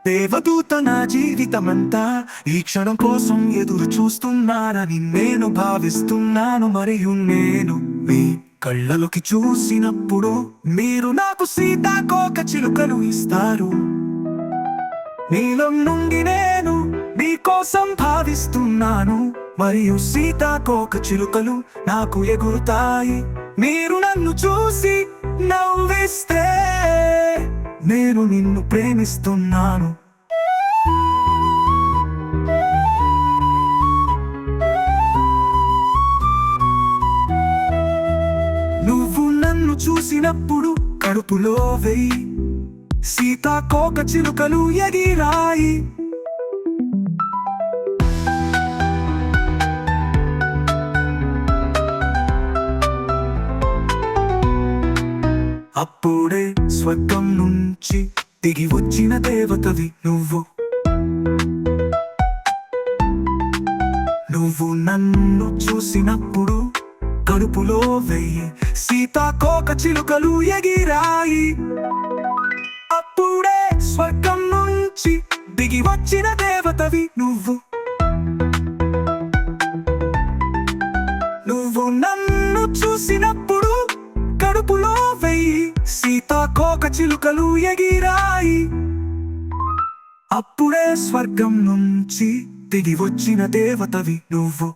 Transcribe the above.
దేవదూత నా జీవితమంతా ఈ క్షణం కోసం ఎదురు చూస్తున్నానని నేను భావిస్తున్నాను. మరియు నేను మీ కళ్ళలోకి చూసినప్పుడు మీరు నాకు సీతాకోక చిలుకలు ఇస్తారు. నీలో నుండి నేను మీకోసం భావిస్తున్నాను, మరియు సీతాకోక చిలుకలు నాకు ఎగురుతాయి. మీరు నన్ను చూసి నవ్విస్తే నేను నిన్ను ప్రేమిస్తున్నాను. నువ్వు నన్ను చూసినప్పుడు కడుపులో వెయ్యి సీతాకోక చిలుకలు ఎగిరాయి. అప్పుడే స్వర్గం నుంచి దిగి వచ్చిన దేవతవి నువ్వు. నువ్వు నన్ను చూసినప్పుడు కడుపులో వెయ్యి సీతాకోక చిలుకలు ఎగిరాయి. అప్పుడే స్వర్గం నుంచి దిగి వచ్చిన దేవతవి నువ్వు. నువ్వు నన్ను చూసినప్పుడు కడుపులో వెయ్యి సీతాకోక చిలుకలు ఎగిరాయి. అప్పుడే స్వర్గం నుంచి దిగి వచ్చిన దేవతవి నువ్వు.